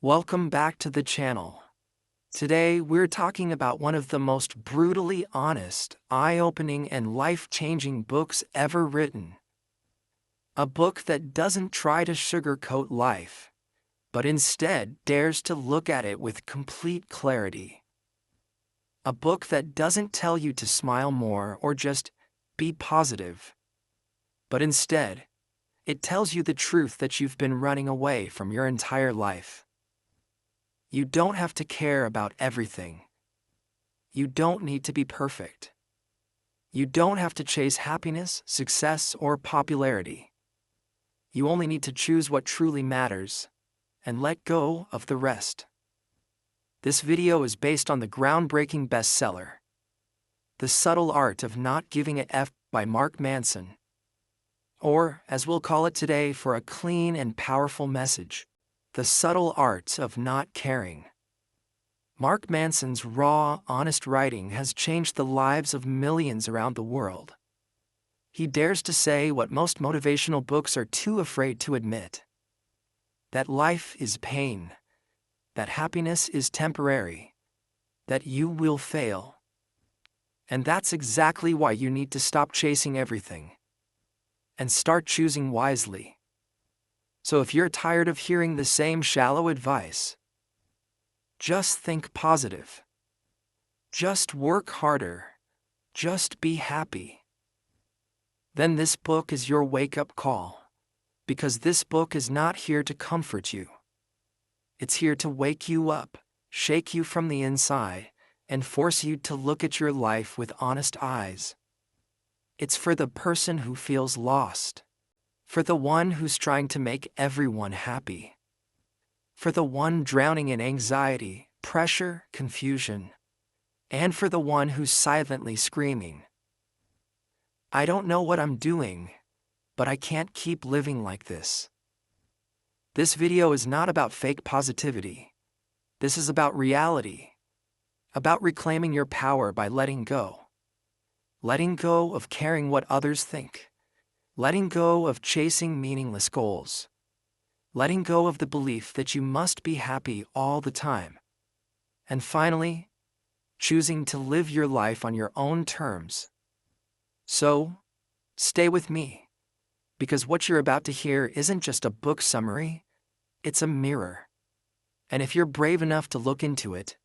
Welcome back to the channel. Today we're talking about one of the most brutally honest, eye-opening, and life-changing books ever written. A book that doesn't try to sugarcoat life, but instead dares to look at it with complete clarity. A book that doesn't tell you to smile more or just be positive, but instead, it tells you the truth that you've been running away from your entire life. You don't have to care about everything. You don't need to be perfect. You don't have to chase happiness, success, or popularity. You only need to choose what truly matters and let go of the rest. This video is based on the groundbreaking bestseller, The Subtle Art of Not Giving a F by Mark Manson, or, as we'll call it today for a clean and powerful message, The Subtle Art of Not Caring. Mark Manson's raw, honest writing has changed the lives of millions around the world. He dares to say what most motivational books are too afraid to admit: that life is pain, that happiness is temporary, that you will fail. And that's exactly why you need to stop chasing everything and start choosing wisely. So if you're tired of hearing the same shallow advice, just think positive. Just work harder. Just be happy. Then this book is your wake-up call, because this book is not here to comfort you. It's here to wake you up, shake you from the inside, and force you to look at your life with honest eyes. It's for the person who feels lost, for the one who's trying to make everyone happy, for the one drowning in anxiety, pressure, confusion, and for the one who's silently screaming, "I don't know what I'm doing, but I can't keep living like this." This video is not about fake positivity. This is about reality, about reclaiming your power by letting go. Letting go of caring what others think. Letting go of chasing meaningless goals. Letting go of the belief that you must be happy all the time. And finally, choosing to live your life on your own terms. So, stay with me, because what you're about to hear isn't just a book summary, it's a mirror. And if you're brave enough to look into it,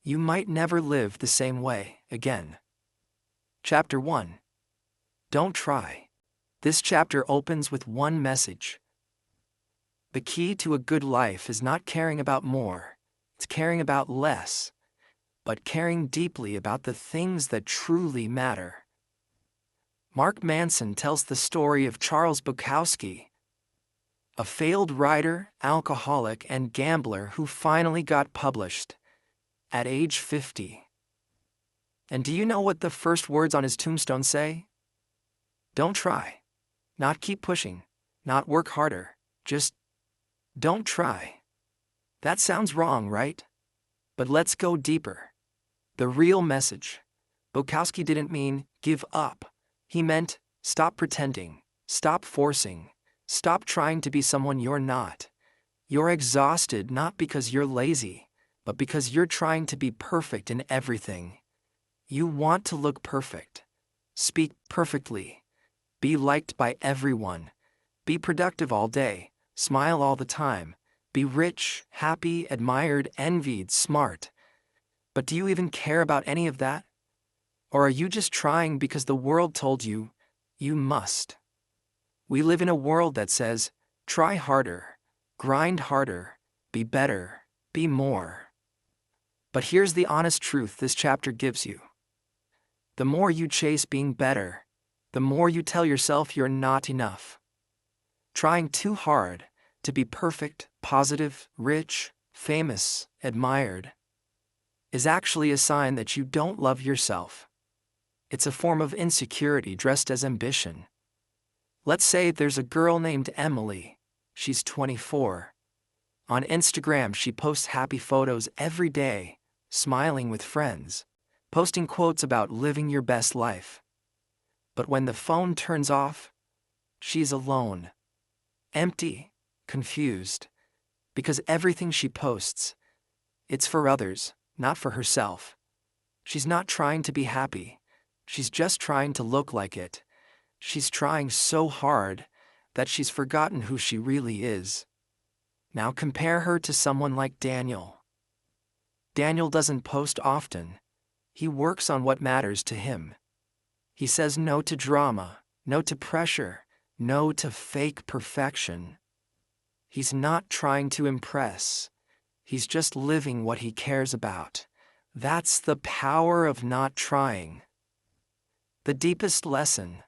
you might never live the same way again. Chapter 1. Don't try. This chapter opens with one message. The key to a good life is not caring about more, it's caring about less, but caring deeply about the things that truly matter. Mark Manson tells the story of Charles Bukowski, a failed writer, alcoholic, and gambler who finally got published at age 50. And do you know what the first words on his tombstone say? Don't try. Not keep pushing, not work harder, just don't try. That sounds wrong, right? But let's go deeper. The real message. Bukowski didn't mean give up. He meant stop pretending, stop forcing, stop trying to be someone you're not. You're exhausted not because you're lazy, but because you're trying to be perfect in everything. You want to look perfect, speak perfectly, be liked by everyone, be productive all day, smile all the time, be rich, happy, admired, envied, smart. But do you even care about any of that? Or are you just trying because the world told you, you must? We live in a world that says, try harder, grind harder, be better, be more. But here's the honest truth this chapter gives you. The more you chase being better, the more you tell yourself you're not enough. Trying too hard to be perfect, positive, rich, famous, admired, is actually a sign that you don't love yourself. It's a form of insecurity dressed as ambition. Let's say there's a girl named Emily. She's 24. On Instagram, she posts happy photos every day, smiling with friends, posting quotes about living your best life. But when the phone turns off, she's alone, empty, confused, Because everything she posts, it's for others, not for herself. She's not trying to be happy. She's just trying to look like it. She's trying so hard that she's forgotten who she really is. Now compare her to someone like Daniel. Daniel doesn't post often. He works on what matters to him. He says no to drama, no to pressure, no to fake perfection. He's not trying to impress. He's just living what he cares about. That's the power of not trying. The deepest lesson.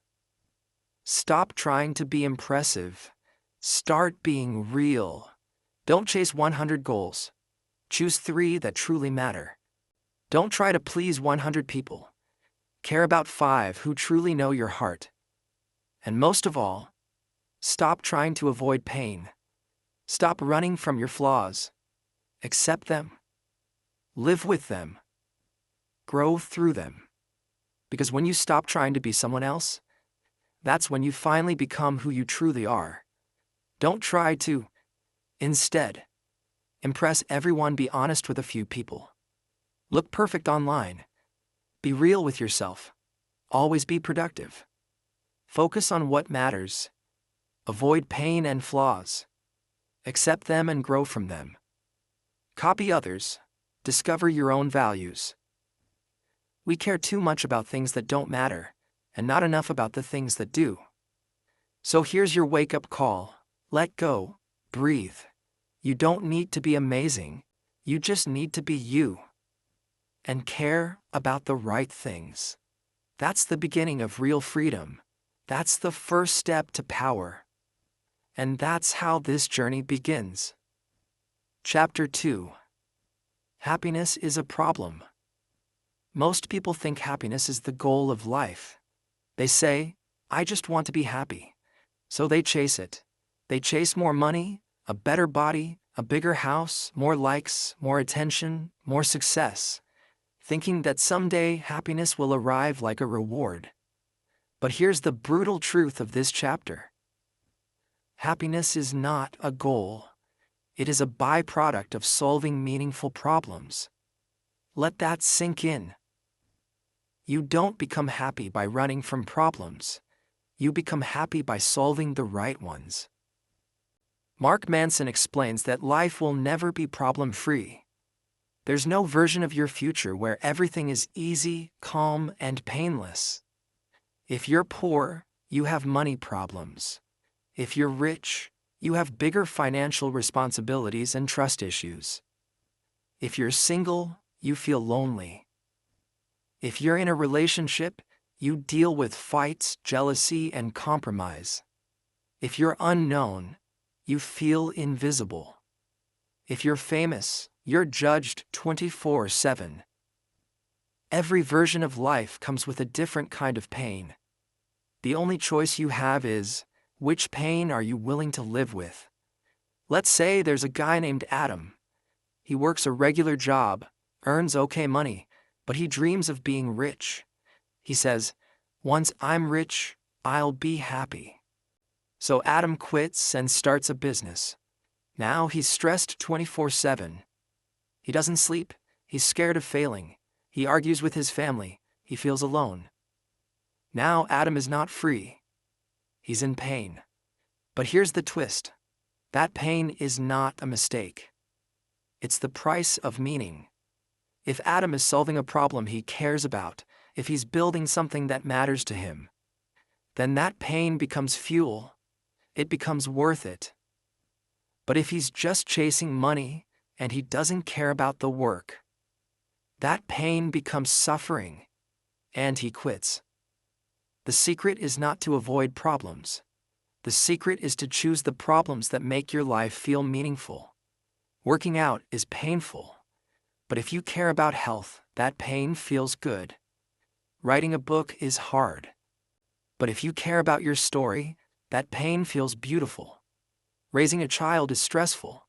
Stop trying to be impressive. Start being real. Don't chase 100 goals. Choose 3 that truly matter. Don't try to please 100 people. Care about 5 who truly know your heart. And most of all, stop trying to avoid pain. Stop running from your flaws. Accept them. Live with them. Grow through them. Because when you stop trying to be someone else, that's when you finally become who you truly are. Don't try to, instead, impress everyone. Be honest with a few people. Look perfect online. Be real with yourself. Always be productive. Focus on what matters. Avoid pain and flaws. Accept them and grow from them. Copy others. Discover your own values. We care too much about things that don't matter, and not enough about the things that do. So here's your wake-up call. Let go. Breathe. You don't need to be amazing. You just need to be you. And care about the right things. That's the beginning of real freedom. That's the first step to power. And that's how this journey begins. Chapter 2. Happiness is a problem. Most people think happiness is the goal of life. They say, I just want to be happy. So they chase it. They chase more money, a better body, a bigger house, more likes, more attention, more success, thinking that someday happiness will arrive like a reward. But here's the brutal truth of this chapter. Happiness is not a goal. It is a byproduct of solving meaningful problems. Let that sink in. You don't become happy by running from problems. You become happy by solving the right ones. Mark Manson explains that life will never be problem-free. There's no version of your future where everything is easy, calm, and painless. If you're poor, you have money problems. If you're rich, you have bigger financial responsibilities and trust issues. If you're single, you feel lonely. If you're in a relationship, you deal with fights, jealousy, and compromise. If you're unknown, you feel invisible. If you're famous, you're judged 24/7. Every version of life comes with a different kind of pain. The only choice you have is, which pain are you willing to live with? Let's say there's a guy named Adam. He works a regular job, earns okay money, but he dreams of being rich. He says, once I'm rich, I'll be happy. So Adam quits and starts a business. Now he's stressed 24/7. He doesn't sleep, he's scared of failing, he argues with his family, he feels alone. Now Adam is not free. He's in pain. But here's the twist. That pain is not a mistake. It's the price of meaning. If Adam is solving a problem he cares about, if he's building something that matters to him, then that pain becomes fuel. It becomes worth it. But if he's just chasing money, and he doesn't care about the work, that pain becomes suffering, and he quits. The secret is not to avoid problems. The secret is to choose the problems that make your life feel meaningful. Working out is painful. But if you care about health, that pain feels good. Writing a book is hard. But if you care about your story, that pain feels beautiful. Raising a child is stressful.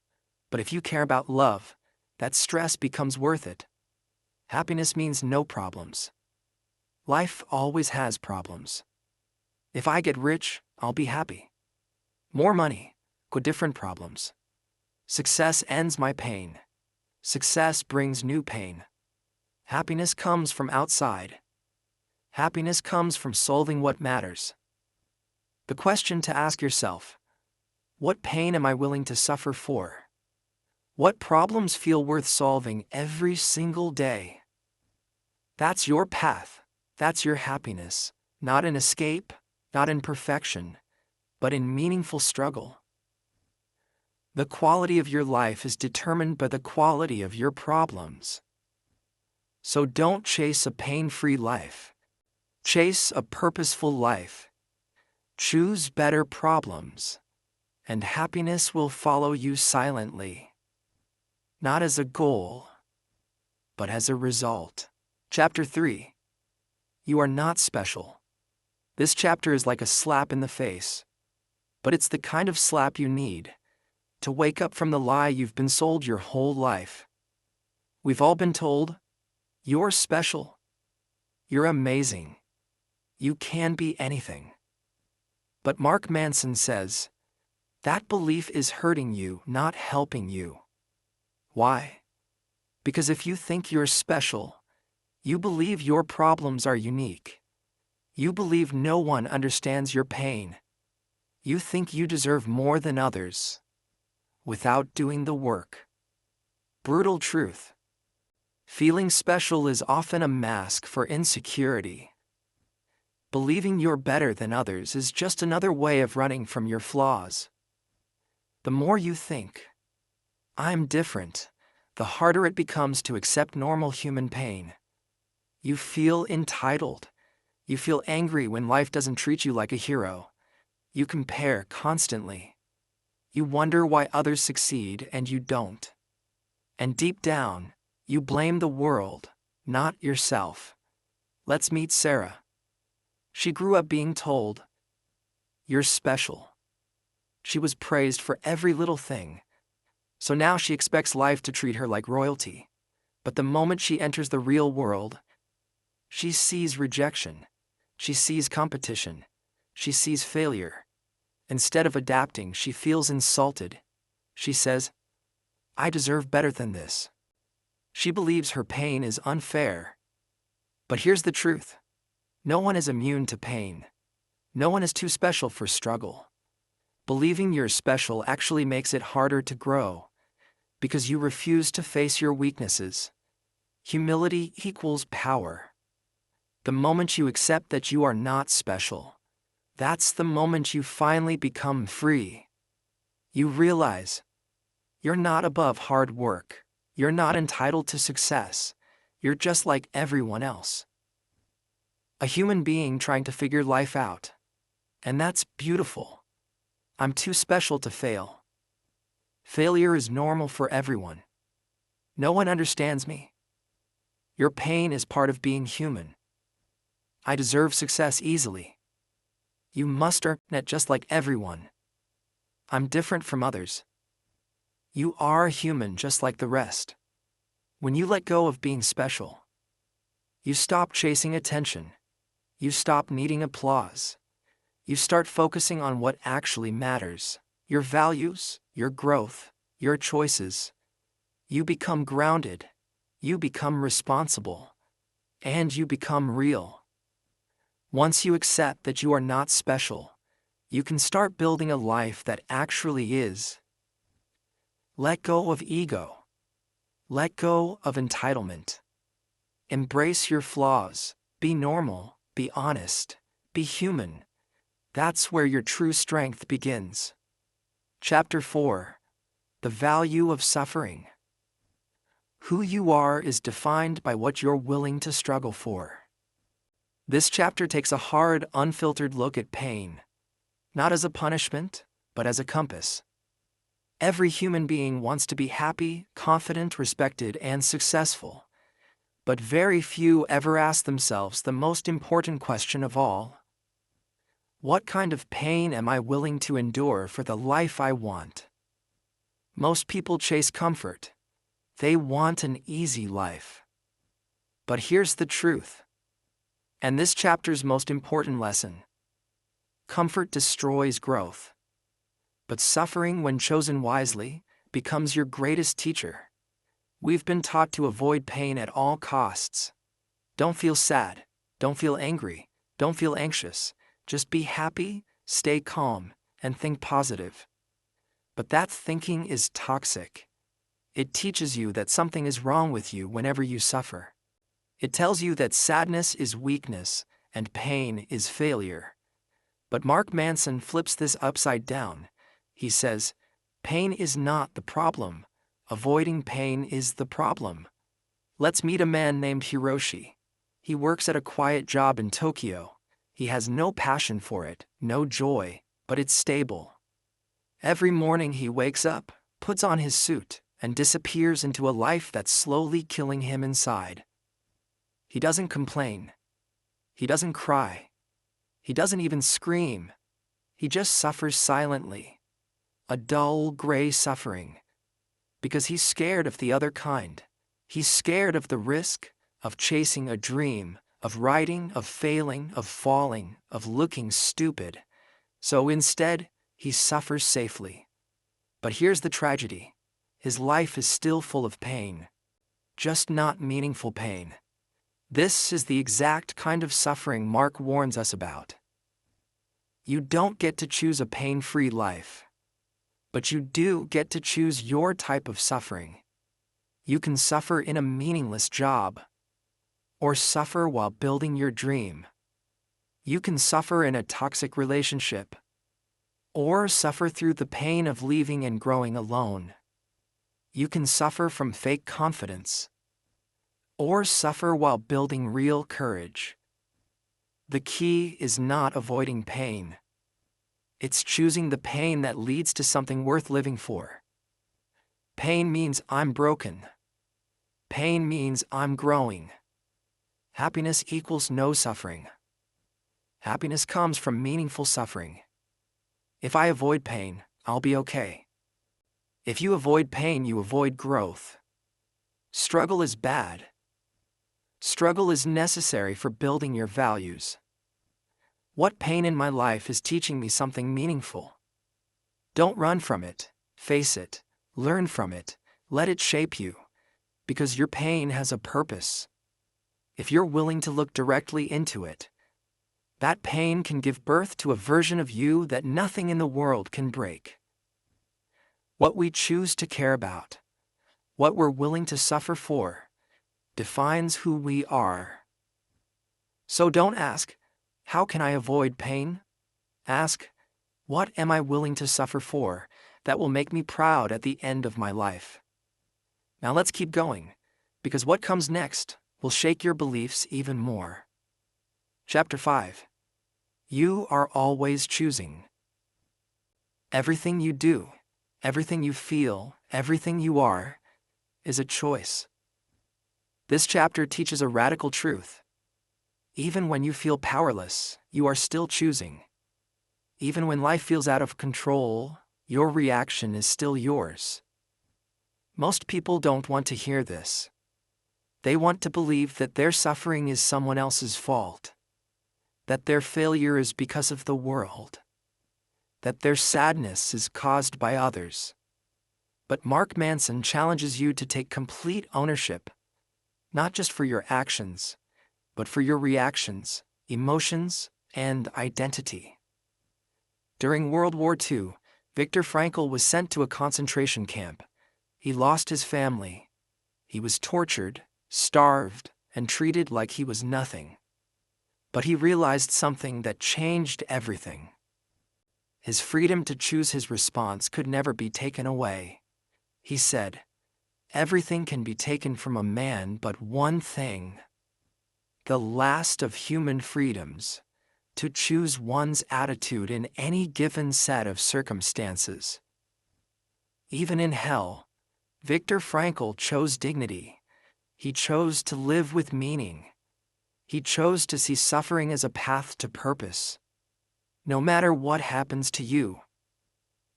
But if you care about love, that stress becomes worth it. Happiness means no problems. Life always has problems. If I get rich, I'll be happy. More money, different problems. Success ends my pain. Success brings new pain. Happiness comes from outside. Happiness comes from solving what matters. The question to ask yourself: what pain am I willing to suffer for? What problems feel worth solving every single day? That's your path. That's your happiness. Not in escape, not in perfection, but in meaningful struggle. The quality of your life is determined by the quality of your problems. So don't chase a pain-free life. Chase a purposeful life. Choose better problems, and happiness will follow you silently. Not as a goal, but as a result. Chapter 3. You are not special. This chapter is like a slap in the face, but it's the kind of slap you need to wake up from the lie you've been sold your whole life. We've all been told, you're special. You're amazing. You can be anything. But Mark Manson says, that belief is hurting you, not helping you. Why? Because if you think you're special, you believe your problems are unique. You believe no one understands your pain. You think you deserve more than others, without doing the work. Brutal truth. Feeling special is often a mask for insecurity. Believing you're better than others is just another way of running from your flaws. The more you think, I'm different, the harder it becomes to accept normal human pain. You feel entitled. You feel angry when life doesn't treat you like a hero. You compare constantly. You wonder why others succeed and you don't. And deep down, you blame the world, not yourself. Let's meet Sarah. She grew up being told, you're special. She was praised for every little thing. So now she expects life to treat her like royalty. But the moment she enters the real world, she sees rejection. She sees competition. She sees failure. Instead of adapting, she feels insulted. She says, I deserve better than this. She believes her pain is unfair. But here's the truth. No one is immune to pain. No one is too special for struggle. Believing you're special actually makes it harder to grow, because you refuse to face your weaknesses. Humility equals power. The moment you accept that you are not special, that's the moment you finally become free. You realize you're not above hard work. You're not entitled to success. You're just like everyone else. A human being trying to figure life out. And that's beautiful. I'm too special to fail. Failure is normal for everyone. No one understands me. Your pain is part of being human. I deserve success easily. You must earn it just like everyone. I'm different from others. You are human just like the rest. When you let go of being special, you stop chasing attention. You stop needing applause. You start focusing on what actually matters: your values, your growth, your choices. You become grounded. You become responsible. And you become real. Once you accept that you are not special, you can start building a life that actually is. Let go of ego. Let go of entitlement. Embrace your flaws. Be normal. Be honest. Be human. That's where your true strength begins. Chapter 4. The value of suffering. Who you are is defined by what you're willing to struggle for. This chapter takes a hard, unfiltered look at pain, not as a punishment, but as a compass. Every human being wants to be happy, confident, respected, and successful. But very few ever ask themselves the most important question of all. What kind of pain am I willing to endure for the life I want? Most people chase comfort. They want an easy life. But here's the truth. And this chapter's most important lesson. Comfort destroys growth. But suffering, when chosen wisely, becomes your greatest teacher. We've been taught to avoid pain at all costs. Don't feel sad, don't feel angry, don't feel anxious, just be happy, stay calm, and think positive. But that thinking is toxic. It teaches you that something is wrong with you whenever you suffer. It tells you that sadness is weakness and pain is failure. But Mark Manson flips this upside down. He says, pain is not the problem. Avoiding pain is the problem. Let's meet a man named Hiroshi. He works at a quiet job in Tokyo. He has no passion for it, no joy, but it's stable. Every morning he wakes up, puts on his suit, and disappears into a life that's slowly killing him inside. He doesn't complain. He doesn't cry. He doesn't even scream. He just suffers silently. A dull, gray suffering. Because he's scared of the other kind. He's scared of the risk, of chasing a dream, of writing, of failing, of falling, of looking stupid. So instead, he suffers safely. But here's the tragedy. His life is still full of pain. Just not meaningful pain. This is the exact kind of suffering Mark warns us about. You don't get to choose a pain-free life. But you do get to choose your type of suffering. You can suffer in a meaningless job. Or suffer while building your dream. You can suffer in a toxic relationship. Or suffer through the pain of leaving and growing alone. You can suffer from fake confidence. Or suffer while building real courage. The key is not avoiding pain. It's choosing the pain that leads to something worth living for. Pain means I'm broken. Pain means I'm growing. Happiness equals no suffering. Happiness comes from meaningful suffering. If I avoid pain, I'll be okay. If you avoid pain, you avoid growth. Struggle is bad. Struggle is necessary for building your values. What pain in my life is teaching me something meaningful? Don't run from it, face it, learn from it, let it shape you, because your pain has a purpose. If you're willing to look directly into it, that pain can give birth to a version of you that nothing in the world can break. What we choose to care about, what we're willing to suffer for, defines who we are. So don't ask, how can I avoid pain? Ask, what am I willing to suffer for that will make me proud at the end of my life? Now let's keep going, because what comes next will shake your beliefs even more. Chapter 5. You are always choosing. Everything you do, everything you feel, everything you are, is a choice. This chapter teaches a radical truth. Even when you feel powerless, you are still choosing. Even when life feels out of control, your reaction is still yours. Most people don't want to hear this. They want to believe that their suffering is someone else's fault. That their failure is because of the world. That their sadness is caused by others. But Mark Manson challenges you to take complete ownership, not just for your actions, but for your reactions, emotions, and identity. During World War II, Viktor Frankl was sent to a concentration camp. He lost his family. He was tortured, starved, and treated like he was nothing. But he realized something that changed everything. His freedom to choose his response could never be taken away. He said, "Everything can be taken from a man but one thing. The last of human freedoms, to choose one's attitude in any given set of circumstances." Even in hell, Viktor Frankl chose dignity. He chose to live with meaning. He chose to see suffering as a path to purpose. No matter what happens to you,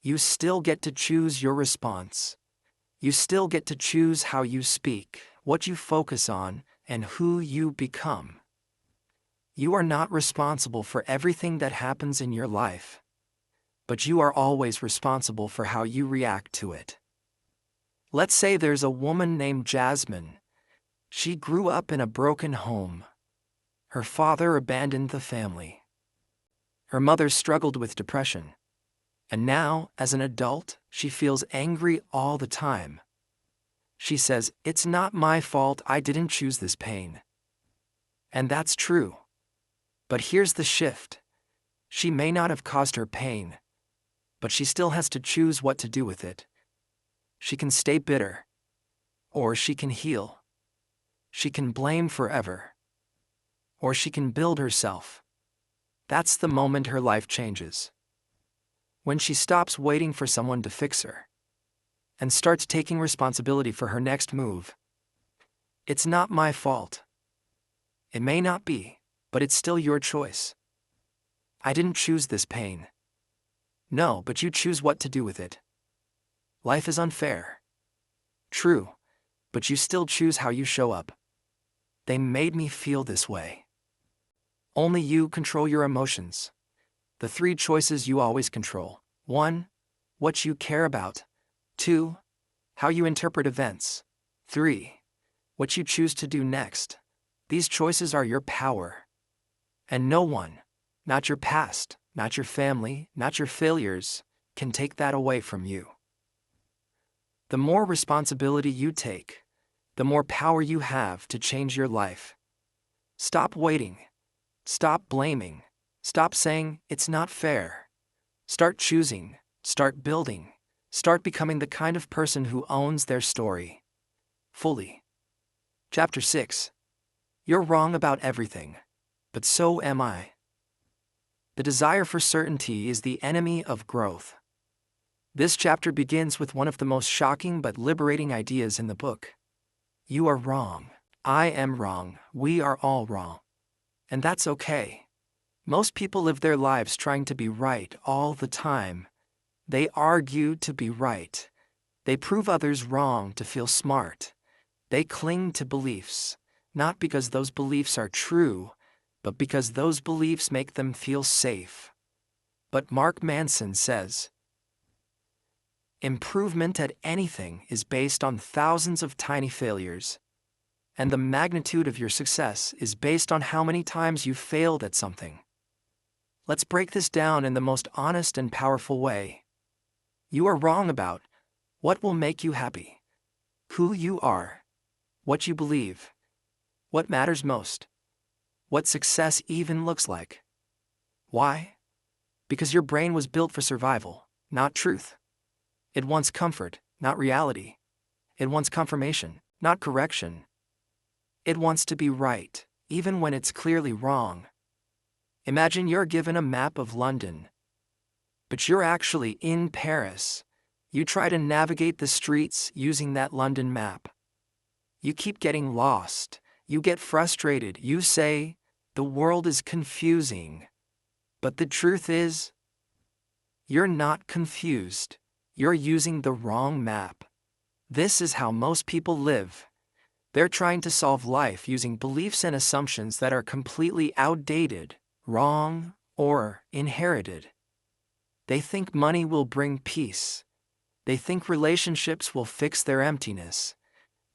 you still get to choose your response. You still get to choose how you speak, what you focus on, and who you become. You are not responsible for everything that happens in your life, but you are always responsible for how you react to it. Let's say there's a woman named Jasmine. She grew up in a broken home. Her father abandoned the family. Her mother struggled with depression. And now, as an adult, she feels angry all the time. She says, "It's not my fault, I didn't choose this pain." And that's true. But here's the shift. She may not have caused her pain, but she still has to choose what to do with it. She can stay bitter, or she can heal. She can blame forever, or she can build herself. That's the moment her life changes. When she stops waiting for someone to fix her and starts taking responsibility for her next move. It's not my fault. It may not be, but it's still your choice. I didn't choose this pain. No, but you choose what to do with it. Life is unfair. True, but you still choose how you show up. They made me feel this way. Only you control your emotions. The 3 choices you always control. 1. What you care about. 2. How you interpret events. 3. What you choose to do next. These choices are your power. And no one, not your past, not your family, not your failures, can take that away from you. The more responsibility you take, the more power you have to change your life. Stop waiting. Stop blaming. Stop saying, "It's not fair." Start choosing. Start building. Start becoming the kind of person who owns their story fully. Chapter 6. You're wrong about everything, but so am I. The desire for certainty is the enemy of growth. This chapter begins with one of the most shocking but liberating ideas in the book. You are wrong. I am wrong. We are all wrong. And that's okay. Most people live their lives trying to be right all the time. They argue to be right. They prove others wrong to feel smart. They cling to beliefs, not because those beliefs are true, but because those beliefs make them feel safe. But Mark Manson says, improvement at anything is based on thousands of tiny failures. And the magnitude of your success is based on how many times you failed at something. Let's break this down in the most honest and powerful way. You are wrong about what will make you happy, who you are, what you believe, what matters most, what success even looks like. Why? Because your brain was built for survival, not truth. It wants comfort, not reality. It wants confirmation, not correction. It wants to be right, even when it's clearly wrong. Imagine you're given a map of London, but you're actually in Paris. You try to navigate the streets using that London map. You keep getting lost. You get frustrated. You say, "The world is confusing." But the truth is, you're not confused. You're using the wrong map. This is how most people live. They're trying to solve life using beliefs and assumptions that are completely outdated, wrong, or inherited. They think money will bring peace. They think relationships will fix their emptiness.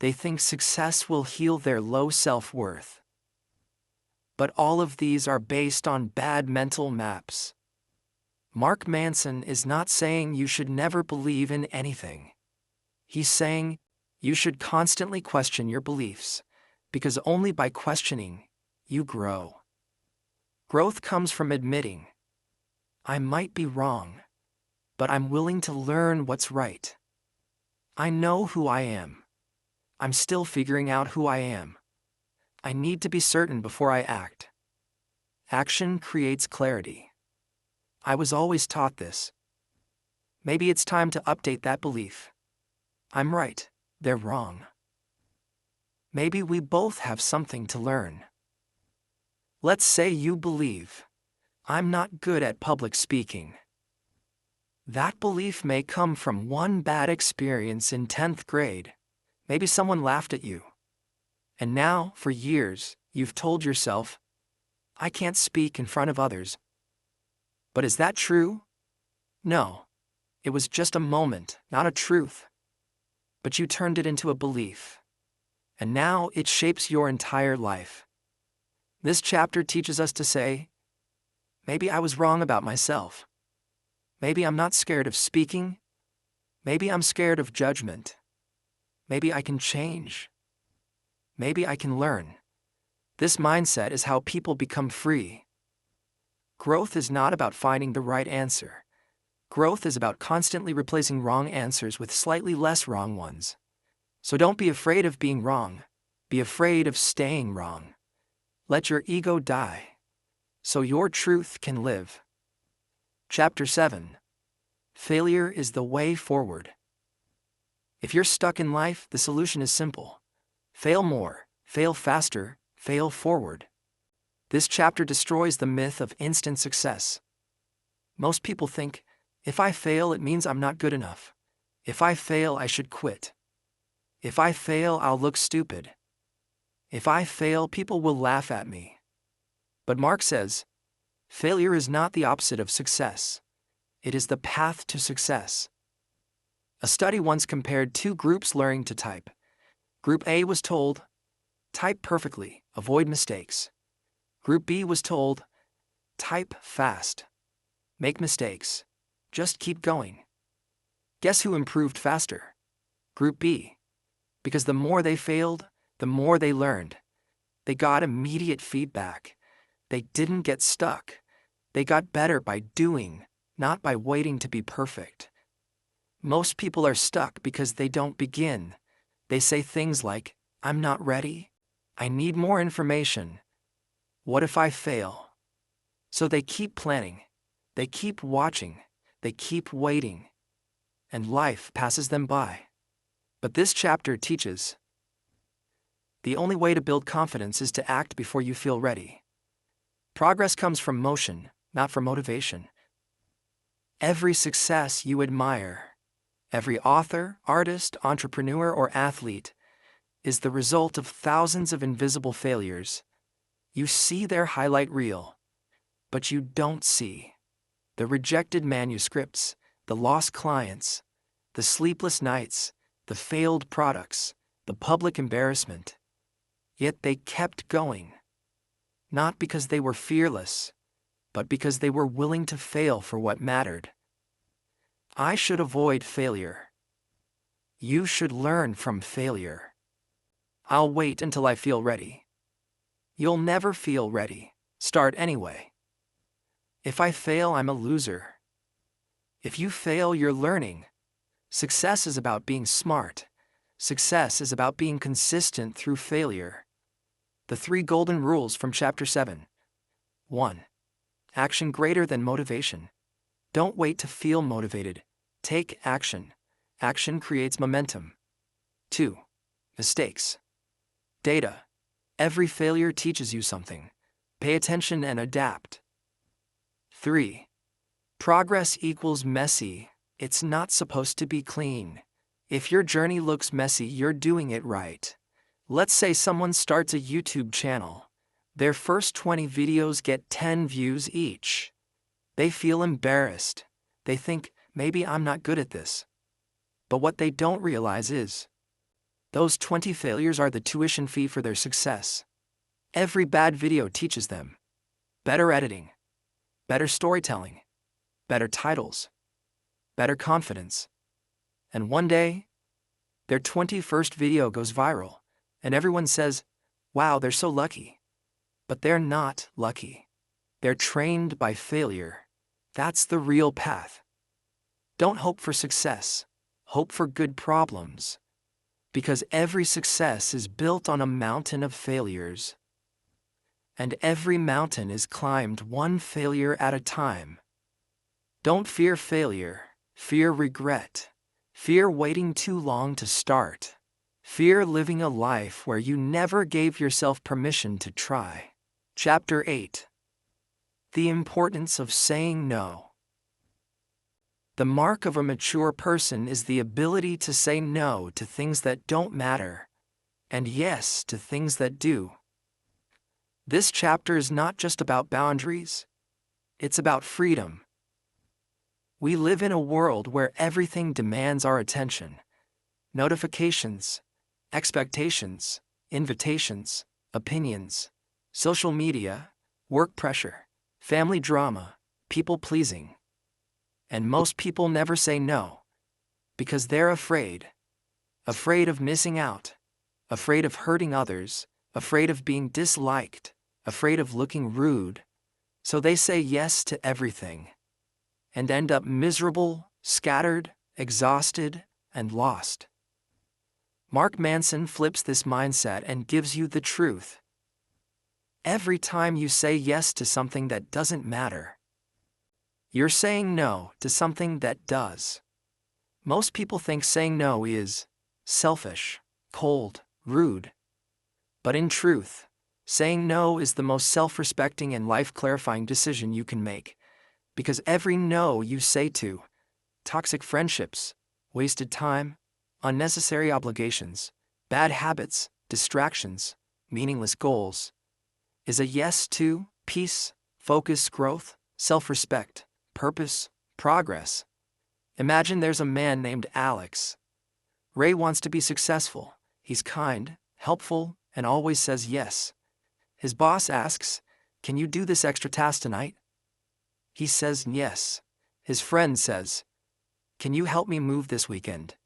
They think success will heal their low self-worth. But all of these are based on bad mental maps. Mark Manson is not saying you should never believe in anything. He's saying you should constantly question your beliefs, because only by questioning, you grow. Growth comes from admitting, I might be wrong, but I'm willing to learn what's right. I know who I am. I'm still figuring out who I am. I need to be certain before I act. Action creates clarity. I was always taught this. Maybe it's time to update that belief. I'm right, they're wrong. Maybe we both have something to learn. Let's say you believe, I'm not good at public speaking. That belief may come from one bad experience in 10th grade. Maybe someone laughed at you. And now, for years, you've told yourself, I can't speak in front of others. But is that true? No. It was just a moment, not a truth. but you turned it into a belief. And now it shapes your entire life. This chapter teaches us to say, maybe I was wrong about myself. Maybe I'm not scared of speaking. Maybe I'm scared of judgment. Maybe I can change. Maybe I can learn. This mindset is how people become free. Growth is not about finding the right answer. Growth is about constantly replacing wrong answers with slightly less wrong ones. So don't be afraid of being wrong. Be afraid of staying wrong. Let your ego die, so your truth can live. Chapter 7. Failure is the way forward. If you're stuck in life, the solution is simple. Fail more, fail faster, fail forward. This chapter destroys the myth of instant success. Most people think, if I fail, it means I'm not good enough. If I fail, I should quit. If I fail, I'll look stupid. If I fail, people will laugh at me. But Mark says, failure is not the opposite of success. It is the path to success. A study once compared two groups learning to type. Group A was told, type perfectly, avoid mistakes. Group B was told, type fast. Make mistakes. Just keep going. Guess who improved faster? Group B. Because the more they failed, the more they learned. They got immediate feedback. They didn't get stuck. They got better by doing, not by waiting to be perfect. Most people are stuck because they don't begin. They say things like, I'm not ready. I need more information. What if I fail? So they keep planning. They keep watching. They keep waiting. And life passes them by. But this chapter teaches, the only way to build confidence is to act before you feel ready. Progress comes from motion, not from motivation. Every success you admire, every author, artist, entrepreneur, or athlete, is the result of thousands of invisible failures. You see their highlight reel, but you don't see the rejected manuscripts, the lost clients, the sleepless nights, the failed products, the public embarrassment. Yet they kept going. Not because they were fearless, but because they were willing to fail for what mattered. I should avoid failure. You should learn from failure. I'll wait until I feel ready. You'll never feel ready. Start anyway. If I fail, I'm a loser. If you fail, you're learning. Success is about being smart. Success is about being consistent through failure. The 3 golden rules from Chapter 7. 1. Action greater than motivation. Don't wait to feel motivated. Take action. Action creates momentum. 2. Mistakes. Data. Every failure teaches you something. Pay attention and adapt. 3. Progress equals messy. It's not supposed to be clean. If your journey looks messy, you're doing it right. Let's say someone starts a YouTube channel. Their first 20 videos get 10 views each. They feel embarrassed. They think, maybe I'm not good at this. But what they don't realize is, those 20 failures are the tuition fee for their success. Every bad video teaches them better editing, better storytelling, better titles, better confidence. And one day, their 21st video goes viral, and everyone says, wow, they're so lucky. But they're not lucky. They're trained by failure. That's the real path. Don't hope for success. Hope for good problems. Because every success is built on a mountain of failures. And every mountain is climbed one failure at a time. Don't fear failure. Fear regret. Fear waiting too long to start. Fear living a life where you never gave yourself permission to try. Chapter 8. The importance of saying no. The mark of a mature person is the ability to say no to things that don't matter, and yes to things that do. This chapter is not just about boundaries, it's about freedom. We live in a world where everything demands our attention. notifications, expectations, invitations, opinions, social media, work pressure, family drama, people pleasing. And most people never say no because they're afraid of missing out, afraid of hurting others, afraid of being disliked, afraid of looking rude. So they say yes to everything and end up miserable, scattered, exhausted, and lost. Mark Manson flips this mindset and gives you the truth. Every time you say yes to something that doesn't matter, you're saying no to something that does. Most people think saying no is selfish, cold, rude. But in truth, saying no is the most self-respecting and life-clarifying decision you can make, because every no you say to toxic friendships, wasted time, unnecessary obligations, bad habits, distractions, meaningless goals, is a yes to peace, focus, growth, self-respect, purpose, progress. Imagine there's a man named Alex. Ray wants to be successful. He's kind, helpful, and always says yes. His boss asks, "Can you do this extra task tonight?" He says yes. His friend says, "Can you help me move this weekend?"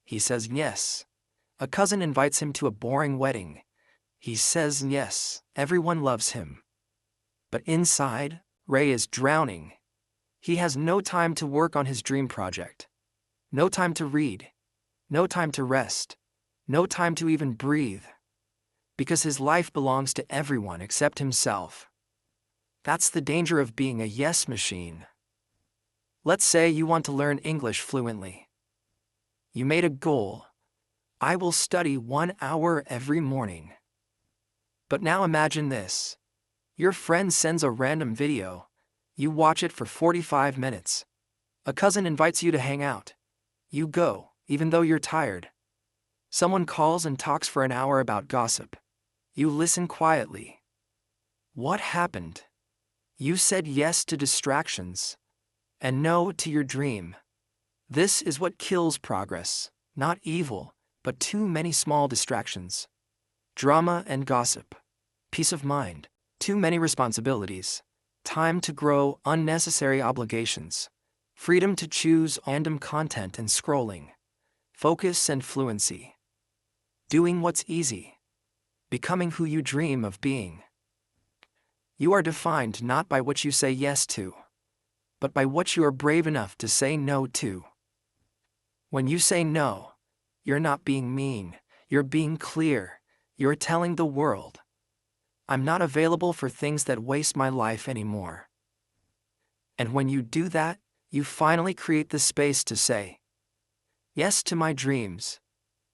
He says yes. A cousin invites him to a boring wedding. He says yes. Everyone loves him. But inside, Ray is drowning. He has no time to work on his dream project. No time to read. No time to rest. No time to even breathe. Because his life belongs to everyone except himself. That's the danger of being a yes machine. Let's say you want to learn English fluently. You made a goal. I will study 1 hour every morning. But now imagine this. Your friend sends a random video. You watch it for 45 minutes. A cousin invites you to hang out. You go, even though you're tired. Someone calls and talks for an hour about gossip. You listen quietly. What happened? You said yes to distractions and no to your dream. This is what kills progress, not evil, but too many small distractions. Drama and gossip. Peace of mind. Too many responsibilities. Time to grow, unnecessary obligations. Freedom to choose random content and scrolling. Focus and fluency. Doing what's easy. Becoming who you dream of being. You are defined not by what you say yes to, but by what you are brave enough to say no to. When you say no, you're not being mean, you're being clear, you're telling the world, I'm not available for things that waste my life anymore. And when you do that, you finally create the space to say, yes to my dreams,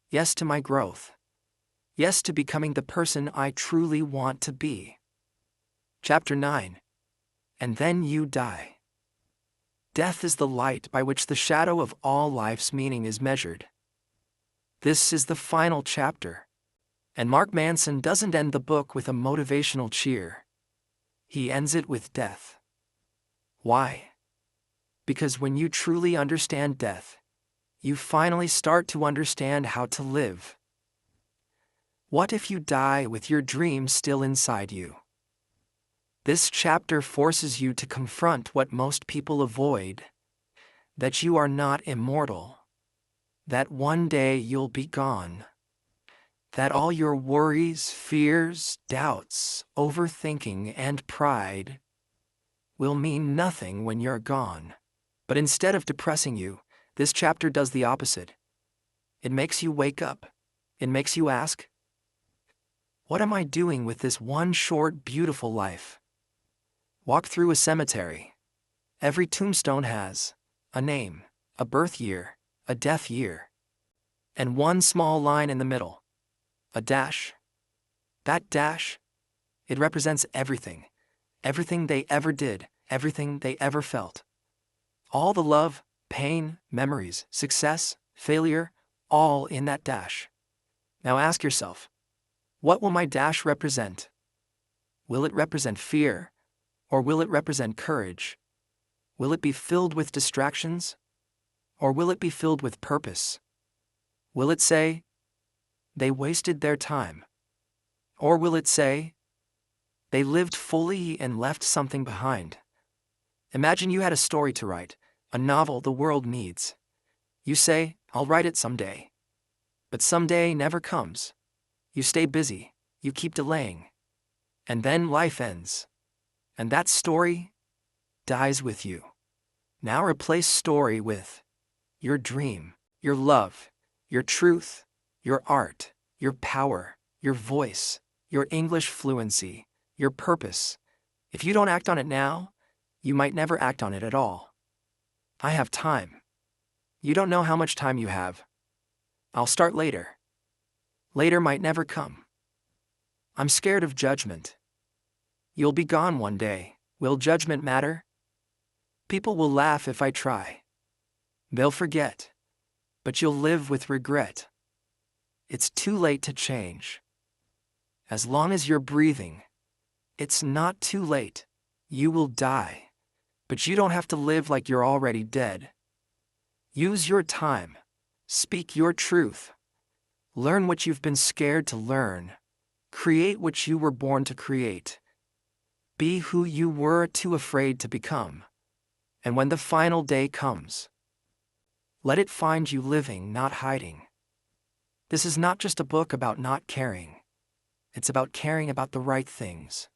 yes to my growth, yes to becoming the person I truly want to be. Chapter 9. And then you die. Death is the light by which the shadow of all life's meaning is measured. This is the final chapter. And Mark Manson doesn't end the book with a motivational cheer. He ends it with death. Why? Because when you truly understand death, you finally start to understand how to live. What if you die with your dreams still inside you? This chapter forces you to confront what most people avoid, that you are not immortal, that one day you'll be gone, that all your worries, fears, doubts, overthinking, and pride will mean nothing when you're gone. But instead of depressing you, this chapter does the opposite. It makes you wake up. It makes you ask, what am I doing with this one short, beautiful life? Walk through a cemetery. Every tombstone has a name, a birth year, a death year, and one small line in the middle, a dash. That dash, it represents everything, everything they ever did, everything they ever felt. All the love, pain, memories, success, failure, all in that dash. Now ask yourself, what will my dash represent? Will it represent fear? Or will it represent courage? Will it be filled with distractions? Or will it be filled with purpose? Will it say, they wasted their time? Or will it say, they lived fully and left something behind? Imagine you had a story to write, a novel the world needs. You say, I'll write it someday. But someday never comes. You stay busy, you keep delaying. And then life ends. And that story dies with you. Now replace story with your dream, your love, your truth, your art, your power, your voice, your English fluency, your purpose. If you don't act on it now, you might never act on it at all. I have time. You don't know how much time you have. I'll start later. Later might never come. I'm scared of judgment. You'll be gone one day. Will judgment matter? People will laugh if I try. They'll forget. But you'll live with regret. It's too late to change. As long as you're breathing, it's not too late. You will die. But you don't have to live like you're already dead. Use your time. Speak your truth. Learn what you've been scared to learn. Create what you were born to create. Be who you were too afraid to become. And when the final day comes, let it find you living, not hiding. This is not just a book about not caring. It's about caring about the right things.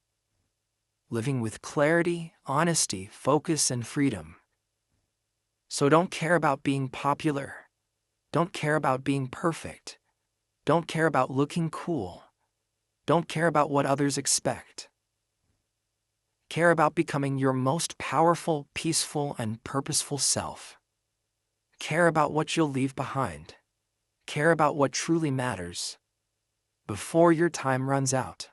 Living with clarity, honesty, focus, and freedom. So don't care about being popular. Don't care about being perfect. Don't care about looking cool. Don't care about what others expect. Care about becoming your most powerful, peaceful, and purposeful self. Care about what you'll leave behind. Care about what truly matters. Before your time runs out.